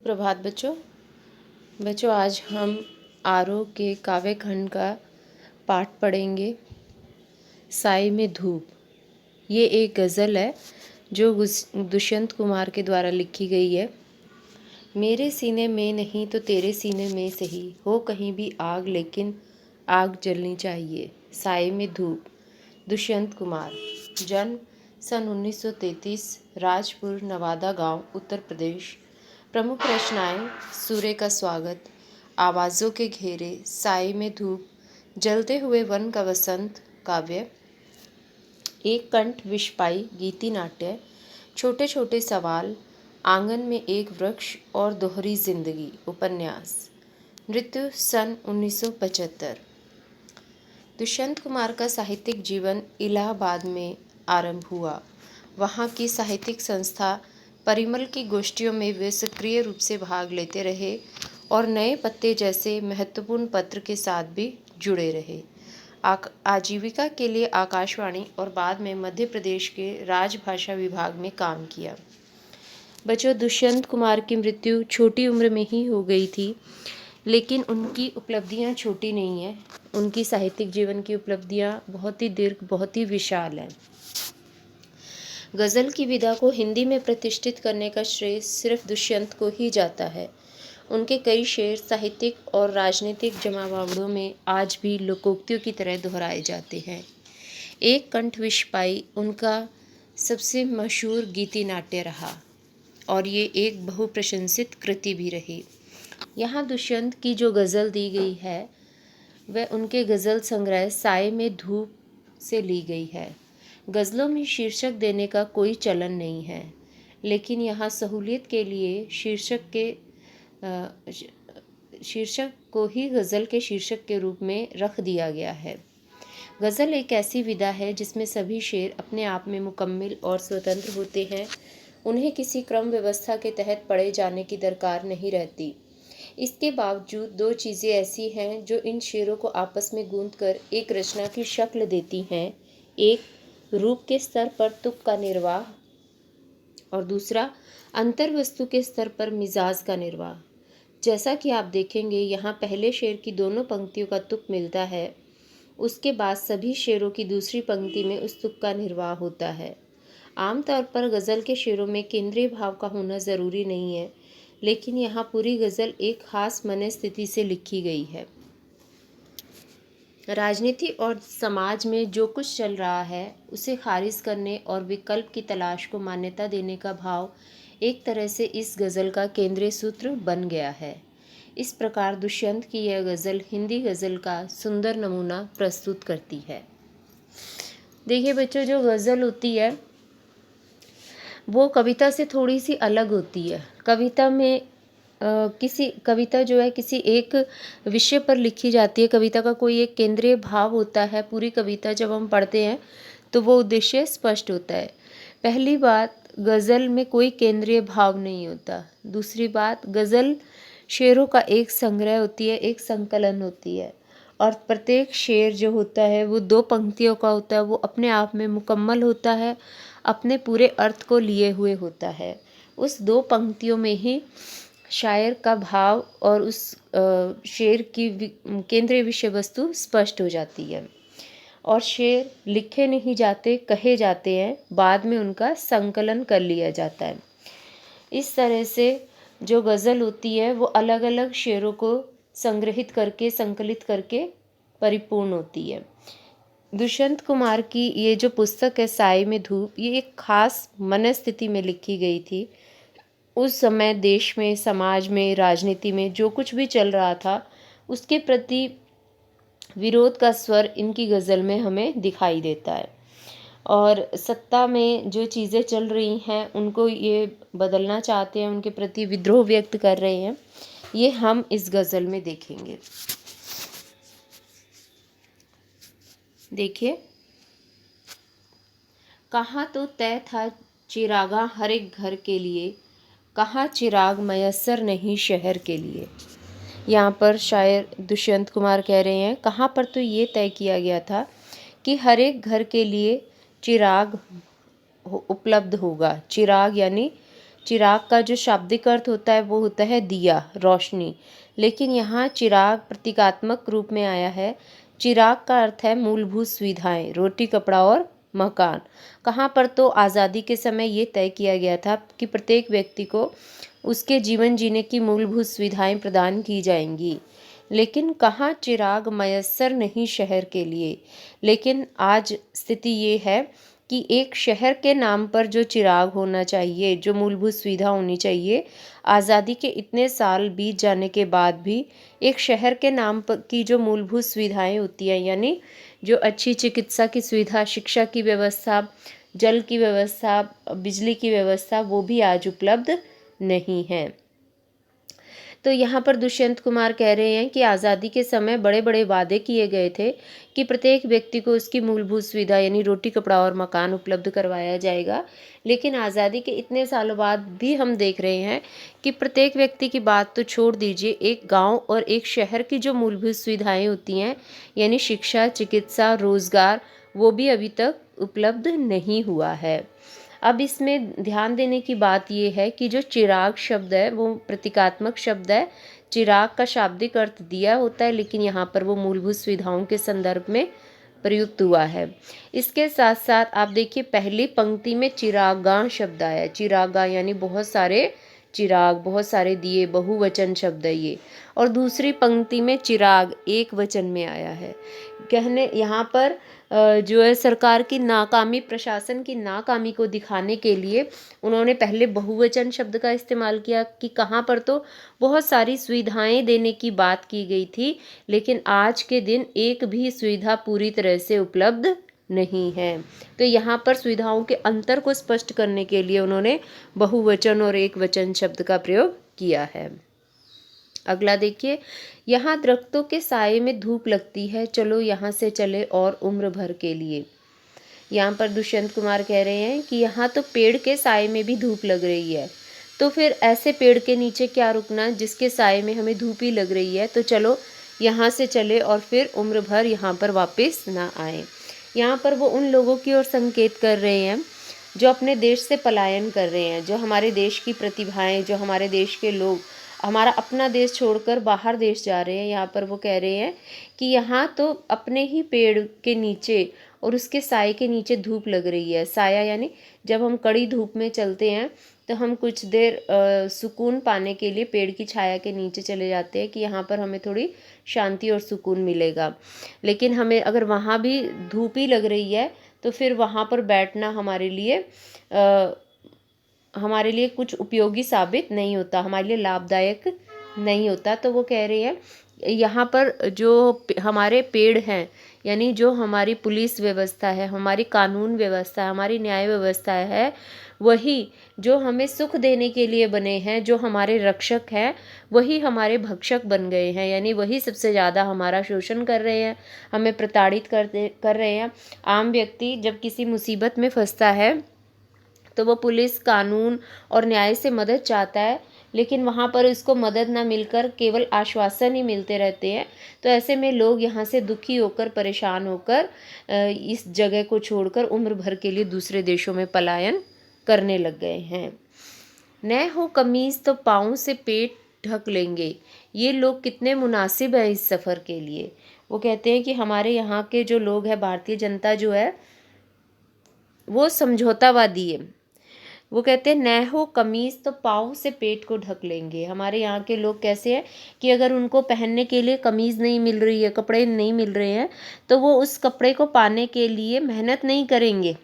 प्रभात बच्चों आज हम आरोह के काव्य खंड का पाठ पढ़ेंगे। साए में धूप। ये एक गज़ल है जो दुष्यंत कुमार के द्वारा लिखी गई है। मेरे सीने में नहीं तो तेरे सीने में सही हो कहीं भी आग, लेकिन आग जलनी चाहिए। साए में धूप। दुष्यंत कुमार। जन्म सन 1933, राजपुर नवादा गांव, उत्तर प्रदेश। प्रमुख रचनाएं: सूर्य का स्वागत, आवाज़ों के घेरे, साए में धूप, जलते हुए वन का वसंत। काव्य। एक कंठ विषपाई, गीति नाट्य, छोटे छोटे सवाल, आंगन में एक वृक्ष और दोहरी जिंदगी। उपन्यास। मृत्यु सन 1975। दुष्यंत कुमार का साहित्यिक जीवन इलाहाबाद में आरंभ हुआ। वहाँ की साहित्यिक संस्था परिमल की गोष्ठियों में वे सक्रिय रूप से भाग लेते रहे और नए पत्ते जैसे महत्वपूर्ण पत्र के साथ भी जुड़े रहे। आजीविका के लिए आकाशवाणी और बाद में मध्य प्रदेश के राजभाषा विभाग में काम किया। बच्चों, दुष्यंत कुमार की मृत्यु छोटी उम्र में ही हो गई थी, लेकिन उनकी उपलब्धियां छोटी नहीं हैं। उनकी साहित्यिक जीवन की उपलब्धियां बहुत ही दीर्घ, बहुत ही विशाल हैं। गज़ल की विधा को हिंदी में प्रतिष्ठित करने का श्रेय सिर्फ दुष्यंत को ही जाता है। उनके कई शेर साहित्यिक और राजनीतिक जमावड़ों में आज भी लोकोक्तियों की तरह दोहराए जाते हैं। एक कंठ विषपाई उनका सबसे मशहूर गीति नाट्य रहा और ये एक बहुप्रशंसित कृति भी रही। यहाँ दुष्यंत की जो गज़ल दी गई है वह उनके गज़ल संग्रह साए में धूप से ली गई है। गज़लों में शीर्षक देने का कोई चलन नहीं है, लेकिन यहाँ सहूलियत के लिए शीर्षक को ही गज़ल के शीर्षक के रूप में रख दिया गया है। गज़ल एक ऐसी विधा है जिसमें सभी शेर अपने आप में मुकम्मल और स्वतंत्र होते हैं। उन्हें किसी क्रम व्यवस्था के तहत पढ़े जाने की दरकार नहीं रहती। इसके बावजूद दो चीज़ें ऐसी हैं जो इन शेरों को आपस में गूंथकर एक रचना की शक्ल देती हैं। एक, रूप के स्तर पर तुक का निर्वाह, और दूसरा, अंतर वस्तु के स्तर पर मिजाज का निर्वाह। जैसा कि आप देखेंगे, यहाँ पहले शेर की दोनों पंक्तियों का तुक मिलता है, उसके बाद सभी शेरों की दूसरी पंक्ति में उस तुक का निर्वाह होता है। आमतौर पर गज़ल के शेरों में केंद्रीय भाव का होना ज़रूरी नहीं है, लेकिन यहाँ पूरी गज़ल एक खास मनस्थिति से लिखी गई है। राजनीति और समाज में जो कुछ चल रहा है उसे खारिज करने और विकल्प की तलाश को मान्यता देने का भाव एक तरह से इस गज़ल का केंद्रीय सूत्र बन गया है। इस प्रकार दुष्यंत की यह गज़ल हिंदी गज़ल का सुंदर नमूना प्रस्तुत करती है। देखिए बच्चों, जो गज़ल होती है वो कविता से थोड़ी सी अलग होती है। कविता में किसी कविता जो है किसी एक विषय पर लिखी जाती है। कविता का कोई एक केंद्रीय भाव होता है। पूरी कविता जब हम पढ़ते हैं तो वो उद्देश्य स्पष्ट होता है। पहली बात, गज़ल में कोई केंद्रीय भाव नहीं होता। दूसरी बात, गज़ल शेरों का एक संग्रह होती है, एक संकलन होती है, और प्रत्येक शेर जो होता है वो दो पंक्तियों का होता है। वो अपने आप में मुकम्मल होता है, अपने पूरे अर्थ को लिए हुए होता है। उस दो पंक्तियों में ही शायर का भाव और उस शेर की केंद्रीय विषय वस्तु स्पष्ट हो जाती है। और शेर लिखे नहीं जाते, कहे जाते हैं, बाद में उनका संकलन कर लिया जाता है। इस तरह से जो गज़ल होती है वो अलग अलग शेरों को संग्रहित करके, संकलित करके परिपूर्ण होती है। दुष्यंत कुमार की ये जो पुस्तक है साए में धूप, ये एक खास मनस्थिति में लिखी गई थी। उस समय देश में, समाज में, राजनीति में जो कुछ भी चल रहा था उसके प्रति विरोध का स्वर इनकी गज़ल में हमें दिखाई देता है। और सत्ता में जो चीज़ें चल रही हैं उनको ये बदलना चाहते हैं, उनके प्रति विद्रोह व्यक्त कर रहे हैं। ये हम इस गज़ल में देखेंगे। देखिए, कहाँ तो तय था चिरागा हर एक घर के लिए, कहाँ चिराग मयस्सर नहीं शहर के लिए। यहाँ पर शायर दुष्यंत कुमार कह रहे हैं, कहाँ पर तो ये तय किया गया था कि हर एक घर के लिए चिराग उपलब्ध होगा। चिराग यानी चिराग का जो शाब्दिक अर्थ होता है वो होता है दिया, रोशनी, लेकिन यहाँ चिराग प्रतीकात्मक रूप में आया है। चिराग का अर्थ है मूलभूत सुविधाएं, रोटी, कपड़ा और मकान। कहाँ पर तो आज़ादी के समय ये तय किया गया था कि प्रत्येक व्यक्ति को उसके जीवन जीने की मूलभूत सुविधाएं प्रदान की जाएंगी, लेकिन कहाँ चिराग मयस्सर नहीं शहर के लिए। लेकिन आज स्थिति ये है कि एक शहर के नाम पर जो चिराग होना चाहिए, जो मूलभूत सुविधा होनी चाहिए, आज़ादी के इतने साल बीत जाने के बाद भी एक शहर के नाम पर की जो मूलभूत सुविधाएं होती हैं, यानी जो अच्छी चिकित्सा की सुविधा, शिक्षा की व्यवस्था, जल की व्यवस्था, बिजली की व्यवस्था, वो भी आज उपलब्ध नहीं है। तो यहाँ पर दुष्यंत कुमार कह रहे हैं कि आज़ादी के समय बड़े बड़े वादे किए गए थे कि प्रत्येक व्यक्ति को उसकी मूलभूत सुविधा यानी रोटी, कपड़ा और मकान उपलब्ध करवाया जाएगा, लेकिन आज़ादी के इतने सालों बाद भी हम देख रहे हैं कि प्रत्येक व्यक्ति की बात तो छोड़ दीजिए, एक गांव और एक शहर की जो मूलभूत सुविधाएं होती हैं यानी शिक्षा, चिकित्सा, रोजगार, वो भी अभी तक उपलब्ध नहीं हुआ है। अब इसमें ध्यान देने की बात यह है कि जो चिराग शब्द है वो प्रतीकात्मक शब्द है। चिराग का शाब्दिक अर्थ दिया होता है, लेकिन यहाँ पर वो मूलभूत सुविधाओं के संदर्भ में प्रयुक्त हुआ है। इसके साथ साथ आप देखिए पहली पंक्ति में चिरागां शब्द आया। चिरागा यानी बहुत सारे चिराग, बहुत सारे दिए, बहुवचन शब्द है ये। और दूसरी पंक्ति में चिराग एक वचन में आया है। कहने यहाँ पर जो है सरकार की नाकामी, प्रशासन की नाकामी को दिखाने के लिए उन्होंने पहले बहुवचन शब्द का इस्तेमाल किया कि कहाँ पर तो बहुत सारी सुविधाएं देने की बात की गई थी, लेकिन आज के दिन एक भी सुविधा पूरी तरह से उपलब्ध नहीं है। तो यहाँ पर सुविधाओं के अंतर को स्पष्ट करने के लिए उन्होंने बहुवचन और एक वचन शब्द का प्रयोग किया है। अगला देखिए, यहाँ दरख्तों के साए में धूप लगती है, चलो यहाँ से चले और उम्र भर के लिए। यहाँ पर दुष्यंत कुमार कह रहे हैं कि यहाँ तो पेड़ के साए में भी धूप लग रही है, तो फिर ऐसे पेड़ के नीचे क्या रुकना जिसके साए में हमें धूप ही लग रही है, तो चलो यहाँ से चले और फिर उम्र भर यहाँ पर वापस ना आए। यहाँ पर वो उन लोगों की ओर संकेत कर रहे हैं जो अपने देश से पलायन कर रहे हैं, जो हमारे देश की प्रतिभाएं, जो हमारे देश के लोग हमारा अपना देश छोड़कर बाहर देश जा रहे हैं। यहाँ पर वो कह रहे हैं कि यहाँ तो अपने ही पेड़ के नीचे और उसके साए के नीचे धूप लग रही है। साया यानी जब हम कड़ी धूप में चलते हैं तो हम कुछ देर सुकून पाने के लिए पेड़ की छाया के नीचे चले जाते हैं कि यहाँ पर हमें थोड़ी शांति और सुकून मिलेगा, लेकिन हमें अगर वहाँ भी धूप ही लग रही है तो फिर वहाँ पर बैठना हमारे लिए कुछ उपयोगी साबित नहीं होता, हमारे लिए लाभदायक नहीं होता। तो वो कह रहे हैं यहाँ पर जो हमारे पेड़ हैं, यानी जो हमारी पुलिस व्यवस्था है, हमारी कानून व्यवस्था है, हमारी न्याय व्यवस्था है, वही जो हमें सुख देने के लिए बने हैं, जो हमारे रक्षक हैं, वही हमारे भक्षक बन गए हैं, यानी वही सबसे ज़्यादा हमारा शोषण कर रहे हैं, हमें प्रताड़ित कर रहे हैं। आम व्यक्ति जब किसी मुसीबत में फंसता है तो वो पुलिस, कानून और न्याय से मदद चाहता है, लेकिन वहाँ पर उसको मदद ना मिलकर केवल आश्वासन ही मिलते रहते हैं। तो ऐसे में लोग यहाँ से दुखी होकर, परेशान होकर इस जगह को छोड़कर उम्र भर के लिए दूसरे देशों में पलायन करने लग गए हैं। न हो कमीज़ तो पाँव से पेट ढक लेंगे, ये लोग कितने मुनासिब हैं इस सफ़र के लिए। वो कहते हैं कि हमारे यहाँ के जो लोग हैं, भारतीय जनता जो है वो समझौतावादी है। वो कहते हैं न हो कमीज़ तो पाँव से पेट को ढक लेंगे। हमारे यहाँ के लोग कैसे हैं कि अगर उनको पहनने के लिए कमीज़ नहीं मिल रही है, कपड़े नहीं मिल रहे हैं, तो वो उस कपड़े को पाने के लिए मेहनत नहीं करेंगे,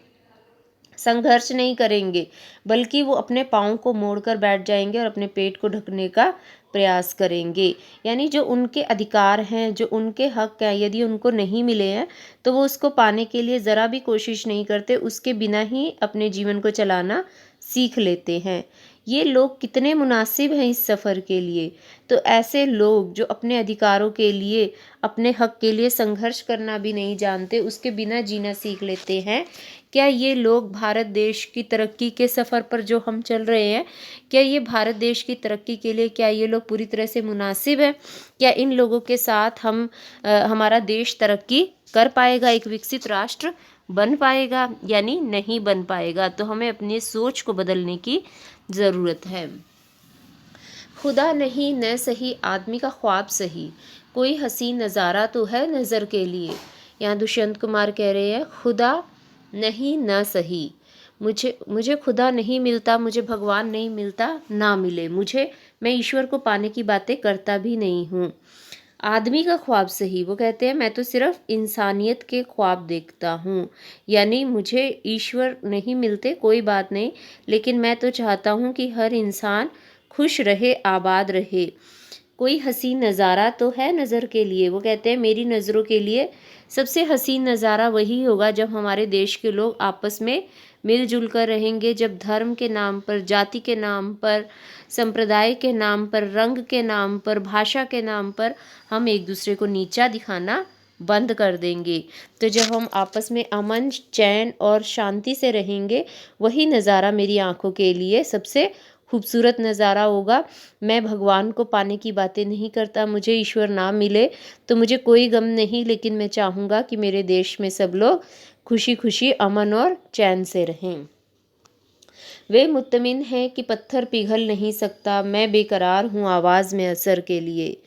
संघर्ष नहीं करेंगे, बल्कि वो अपने पाँव को मोड़कर बैठ जाएंगे और अपने पेट को ढकने का प्रयास करेंगे। यानी जो उनके अधिकार हैं, जो उनके हक हैं, यदि उनको नहीं मिले हैं तो वो उसको पाने के लिए ज़रा भी कोशिश नहीं करते, उसके बिना ही अपने जीवन को चलाना सीख लेते हैं। ये लोग कितने मुनासिब हैं इस सफ़र के लिए। तो ऐसे लोग जो अपने अधिकारों के लिए, अपने हक के लिए संघर्ष करना भी नहीं जानते, उसके बिना जीना सीख लेते हैं, क्या ये लोग भारत देश की तरक्की के सफ़र पर जो हम चल रहे हैं, क्या ये भारत देश की तरक्की के लिए, क्या ये लोग पूरी तरह से मुनासिब है? क्या इन लोगों के साथ हमारा देश तरक्की कर पाएगा, एक विकसित राष्ट्र बन पाएगा यानी नहीं बन पाएगा। तो हमें अपनी सोच को बदलने की ज़रूरत है। खुदा नहीं न सही आदमी का ख्वाब सही, कोई हसी नज़ारा तो है नज़र के लिए। यहाँ दुष्यंत कुमार कह रहे हैं खुदा नहीं न सही, मुझे खुदा नहीं मिलता, मुझे भगवान नहीं मिलता, ना मिले मुझे, मैं ईश्वर को पाने की बातें करता भी नहीं हूँ। आदमी का ख्वाब सही, वो कहते हैं मैं तो सिर्फ इंसानियत के ख्वाब देखता हूँ, यानी मुझे ईश्वर नहीं मिलते कोई बात नहीं, लेकिन मैं तो चाहता हूँ कि हर इंसान खुश रहे, आबाद रहे। कोई हसीन नज़ारा तो है नज़र के लिए, वो कहते हैं मेरी नज़रों के लिए सबसे हसीन नज़ारा वही होगा जब हमारे देश के लोग आपस में मिलजुल कर रहेंगे, जब धर्म के नाम पर, जाति के नाम पर, संप्रदाय के नाम पर, रंग के नाम पर, भाषा के नाम पर हम एक दूसरे को नीचा दिखाना बंद कर देंगे। तो जब हम आपस में अमन, चैन और शांति से रहेंगे, वही नज़ारा मेरी आंखों के लिए सबसे खूबसूरत नज़ारा होगा। मैं भगवान को पाने की बातें नहीं करता, मुझे ईश्वर ना मिले तो मुझे कोई गम नहीं, लेकिन मैं चाहूँगा कि मेरे देश में सब लोग खुशी खुशी, अमन और चैन से रहें। वे मुत्तमिन हैं कि पत्थर पिघल नहीं सकता, मैं बेकरार हूँ आवाज़ में असर के लिए।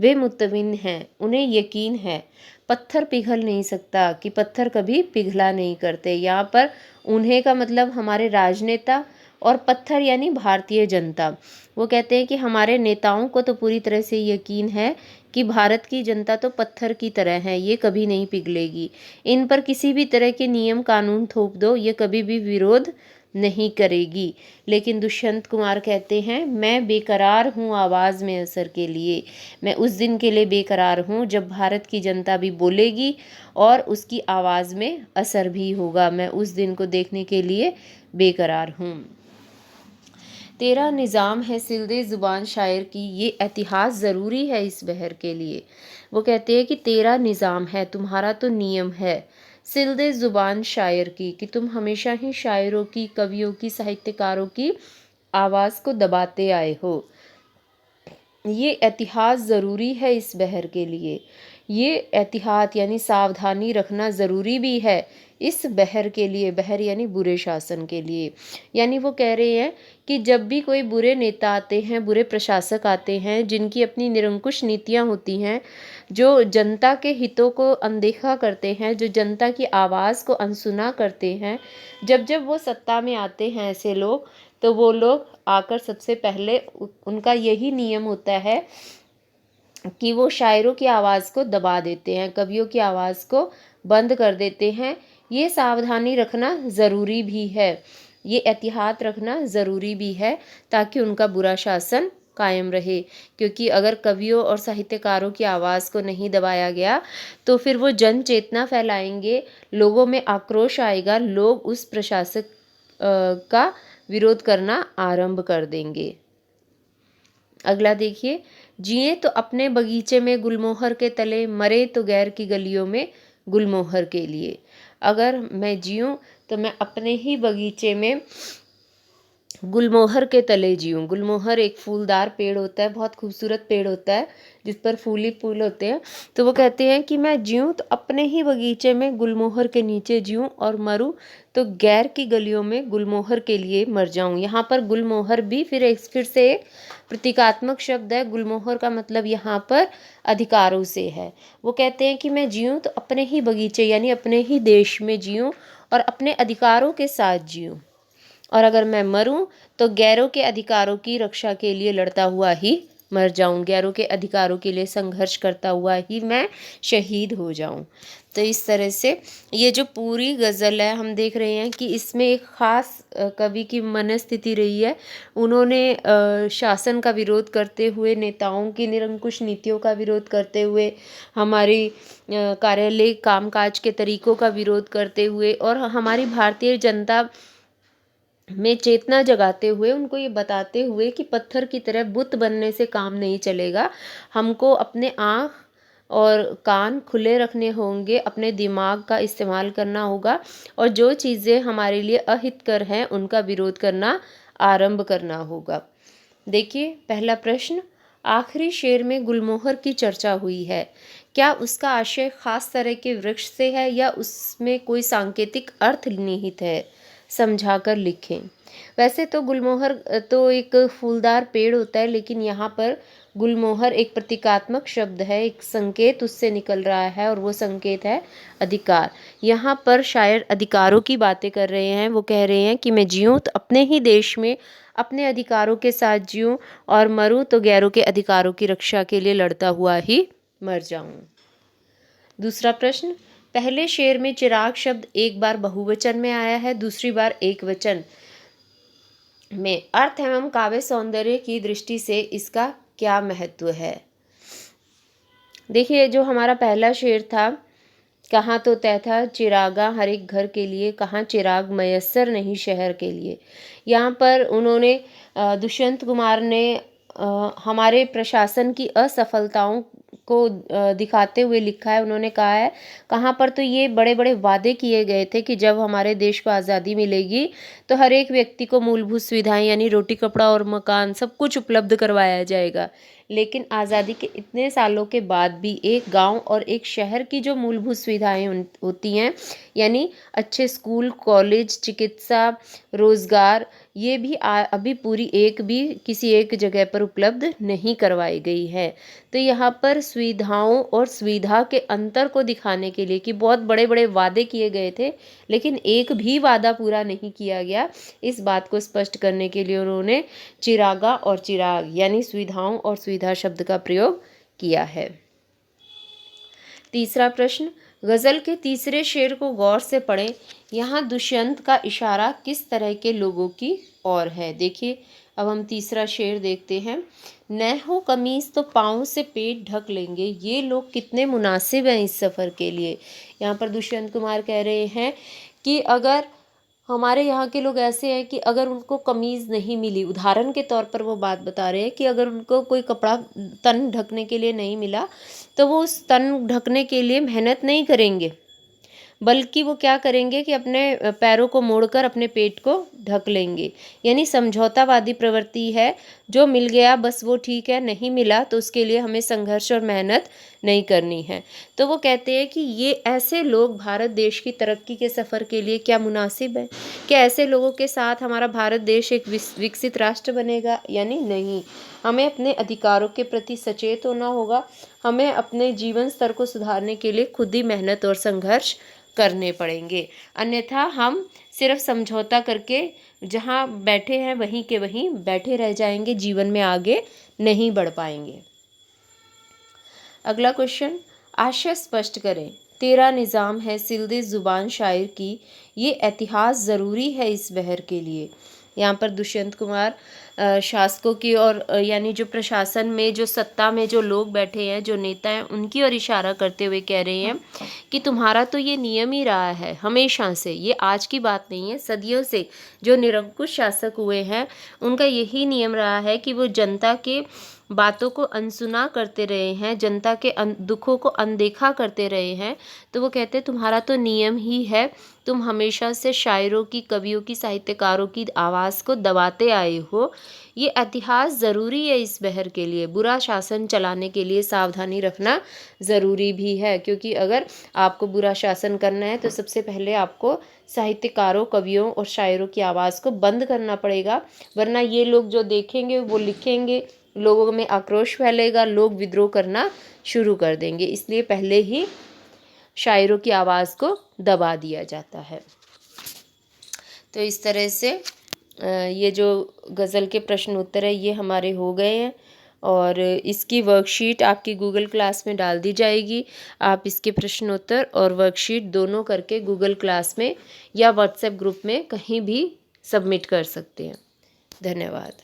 वे मुत्तमिन हैं, उन्हें यकीन है पत्थर पिघल नहीं सकता, कि पत्थर कभी पिघला नहीं करते। यहाँ पर उन्हें का मतलब हमारे राजनेता, और पत्थर यानी भारतीय जनता। वो कहते हैं कि हमारे नेताओं को तो पूरी तरह से यकीन है कि भारत की जनता तो पत्थर की तरह है, ये कभी नहीं पिघलेगी। इन पर किसी भी तरह के नियम कानून थोप दो, ये कभी भी विरोध नहीं करेगी। लेकिन दुष्यंत कुमार कहते हैं मैं बेकरार हूँ आवाज़ में असर के लिए, मैं उस दिन के लिए बेकरार हूँ जब भारत की जनता भी बोलेगी और उसकी आवाज़ में असर भी होगा। मैं उस दिन को देखने के लिए बेकरार हूँ। तेरा निज़ाम है सिलदे ज़ुबान शायर की, ये इतिहास ज़रूरी है इस बहर के लिए। वो कहते हैं कि तेरा निज़ाम है, तुम्हारा तो नियम है, सिलदे ज़ुबान शायर की, कि तुम हमेशा ही शायरों की, कवियों की, साहित्यकारों की आवाज़ को दबाते आए हो। ये एहतियात ज़रूरी है इस बहर के लिए। ये एहतियात यानी सावधानी रखना ज़रूरी भी है इस बहर के लिए। बहर यानी बुरे शासन के लिए। यानी वो कह रहे हैं कि जब भी कोई बुरे नेता आते हैं, बुरे प्रशासक आते हैं, जिनकी अपनी निरंकुश नीतियाँ होती हैं, जो जनता के हितों को अनदेखा करते हैं, जो जनता की आवाज़ को अनसुना करते हैं, जब जब वो सत्ता में आते हैं ऐसे लोग, तो वो लोग आकर सबसे पहले उनका यही नियम होता है कि वो शायरों की आवाज़ को दबा देते हैं, कवियों की आवाज़ को बंद कर देते हैं। ये सावधानी रखना ज़रूरी भी है, ये एहतियात रखना ज़रूरी भी है, ताकि उनका बुरा शासन कायम रहे। क्योंकि अगर कवियों और साहित्यकारों की आवाज़ को नहीं दबाया गया तो फिर वो जन चेतना फैलाएंगे, लोगों में आक्रोश आएगा, लोग उस प्रशासक का विरोध करना आरंभ कर देंगे। अगला देखिए, जिए तो अपने बगीचे में गुलमोहर के तले, मरे तो गैर की गलियों में गुलमोहर के लिए। अगर मैं जीऊँ तो मैं अपने ही बगीचे में गुलमोहर के तले जीऊँ। गुलमोहर एक फूलदार पेड़ होता है, बहुत खूबसूरत पेड़ होता है जिस पर फूल ही फूल होते हैं। तो वो कहते हैं कि मैं जीऊँ तो अपने ही बगीचे में गुलमोहर के नीचे जीऊँ, और मरूँ तो गैर की गलियों में गुलमोहर के लिए मर जाऊँ। यहाँ पर गुलमोहर भी फिर से एक प्रतीकात्मक शब्द है। गुलमोहर का मतलब यहाँ पर अधिकारों से है। वो कहते हैं कि मैं जीऊँ तो अपने ही बगीचे यानी अपने ही देश में जीऊँ और अपने अधिकारों के साथ जीऊँ, और अगर मैं मरूं तो गैरों के अधिकारों की रक्षा के लिए लड़ता हुआ ही मर जाऊं, गैरों के अधिकारों के लिए संघर्ष करता हुआ ही मैं शहीद हो जाऊं। तो इस तरह से ये जो पूरी गज़ल है, हम देख रहे हैं कि इसमें एक ख़ास कवि की मनस्थिति रही है। उन्होंने शासन का विरोध करते हुए, नेताओं की निरंकुश नीतियों का विरोध करते हुए, हमारी कार्यालय कामकाज के तरीक़ों का विरोध करते हुए, और हमारी भारतीय जनता में चेतना जगाते हुए, उनको ये बताते हुए कि पत्थर की तरह बुत बनने से काम नहीं चलेगा। हमको अपने आँख और कान खुले रखने होंगे, अपने दिमाग का इस्तेमाल करना होगा, और जो चीज़ें हमारे लिए अहितकर हैं उनका विरोध करना आरंभ करना होगा। देखिए पहला प्रश्न, आखिरी शेर में गुलमोहर की चर्चा हुई है, क्या उसका आशय खास तरह के वृक्ष से है या उसमें कोई सांकेतिक अर्थ निहित है, समझाकर लिखें। वैसे तो गुलमोहर तो एक फूलदार पेड़ होता है, लेकिन यहाँ पर गुलमोहर एक प्रतीकात्मक शब्द है, एक संकेत उससे निकल रहा है और वो संकेत है अधिकार। यहाँ पर शायर अधिकारों की बातें कर रहे हैं। वो कह रहे हैं कि मैं जीऊँ तो अपने ही देश में अपने अधिकारों के साथ जीऊँ और मरूँ तो गैरों के अधिकारों की रक्षा के लिए लड़ता हुआ ही मर जाऊँ। दूसरा प्रश्न, पहले शेर में चिराग शब्द एक बार बहुवचन में आया है, दूसरी बार एक वचन में। अर्थ एवं काव्य सौंदर्य की दृष्टि से इसका क्या महत्व है? देखिए, जो हमारा पहला शेर था, कहाँ तो तय था चिरागा हर एक घर के लिए, कहाँ चिराग मयस्सर नहीं शहर के लिए। यहाँ पर उन्होंने दुष्यंत कुमार ने हमारे प्रशासन की असफलताओं को दिखाते हुए लिखा है। उन्होंने कहा है, कहाँ पर तो ये बड़े बड़े वादे किए गए थे कि जब हमारे देश को आज़ादी मिलेगी तो हर एक व्यक्ति को मूलभूत सुविधाएं यानी रोटी कपड़ा और मकान सब कुछ उपलब्ध करवाया जाएगा। लेकिन आज़ादी के इतने सालों के बाद भी एक गांव और एक शहर की जो मूलभूत सुविधाएं होती हैं, यानी अच्छे स्कूल, कॉलेज, चिकित्सा, रोज़गार, ये भी अभी पूरी एक भी किसी एक जगह पर उपलब्ध नहीं करवाई गई है। तो यहाँ पर सुविधाओं और सुविधा के अंतर को दिखाने के लिए कि बहुत बड़े बड़े वादे किए गए थे लेकिन एक भी वादा पूरा नहीं किया गया, इस बात को स्पष्ट करने के लिए उन्होंने चिरागा और चिराग यानी सुविधाओं और सुविधा शब्द का प्रयोग किया है। तीसरा प्रश्न, गज़ल के तीसरे शेर को गौर से पढ़ें। यहाँ दुष्यंत का इशारा किस तरह के लोगों की ओर है? देखिए, अब हम तीसरा शेर देखते हैं। न हो कमीज़ तो पाँव से पेट ढक लेंगे, ये लोग कितने मुनासिब हैं इस सफ़र के लिए। यहाँ पर दुष्यंत कुमार कह रहे हैं कि अगर हमारे यहाँ के लोग ऐसे हैं कि अगर उनको कमीज़ नहीं मिली, उदाहरण के तौर पर वो बात बता रहे हैं कि अगर उनको कोई कपड़ा तन ढकने के लिए नहीं मिला तो वो उस तन ढकने के लिए मेहनत नहीं करेंगे, बल्कि वो क्या करेंगे कि अपने पैरों को मोड़कर अपने पेट को ढक लेंगे। यानी समझौतावादी प्रवृत्ति है, जो मिल गया बस वो ठीक है, नहीं मिला तो उसके लिए हमें संघर्ष और मेहनत नहीं करनी है। तो वो कहते हैं कि ये ऐसे लोग भारत देश की तरक्की के सफ़र के लिए क्या मुनासिब है? क्या ऐसे लोगों के साथ हमारा भारत देश एक विकसित राष्ट्र बनेगा? यानी नहीं। हमें अपने अधिकारों के प्रति सचेत होना होगा। हमें अपने जीवन स्तर को सुधारने के लिए खुद ही मेहनत और संघर्ष करने पड़ेंगे, अन्यथा हम सिर्फ समझौता करके जहाँ बैठे हैं वहीं के वहीं बैठे रह जाएंगे, जीवन में आगे नहीं बढ़ पाएंगे। अगला क्वेश्चन, आशय स्पष्ट करें। तेरा निज़ाम है सिलदे ज़ुबान शायर की, ये इतिहास ज़रूरी है इस बहर के लिए। यहाँ पर दुष्यंत कुमार शासकों की और यानी जो प्रशासन में जो सत्ता में जो लोग बैठे हैं, जो नेता हैं, उनकी ओर इशारा करते हुए कह रहे हैं कि तुम्हारा तो ये नियम ही रहा है हमेशा से, ये आज की बात नहीं है, सदियों से जो निरंकुश शासक हुए हैं उनका यही नियम रहा है कि वो जनता के बातों को अनसुना करते रहे हैं, जनता के दुखों को अनदेखा करते रहे हैं। तो वो कहते हैं तुम्हारा तो नियम ही है, तुम हमेशा से शायरों की, कवियों की, साहित्यकारों की आवाज़ को दबाते आए हो। ये इतिहास ज़रूरी है इस बहर के लिए, बुरा शासन चलाने के लिए सावधानी रखना ज़रूरी भी है, क्योंकि अगर आपको बुरा शासन करना है तो सबसे पहले आपको साहित्यकारों, कवियों और शायरों की आवाज़ को बंद करना पड़ेगा, वरना ये लोग जो देखेंगे वो लिखेंगे, लोगों में आक्रोश फैलेगा, लोग विद्रोह करना शुरू कर देंगे। इसलिए पहले ही शायरों की आवाज़ को दबा दिया जाता है। तो इस तरह से ये जो गज़ल के प्रश्न उत्तर है ये हमारे हो गए हैं और इसकी वर्कशीट आपकी गूगल क्लास में डाल दी जाएगी। आप इसके प्रश्न उत्तर और वर्कशीट दोनों करके गूगल क्लास में या व्हाट्सएप ग्रुप में कहीं भी सबमिट कर सकते हैं। धन्यवाद।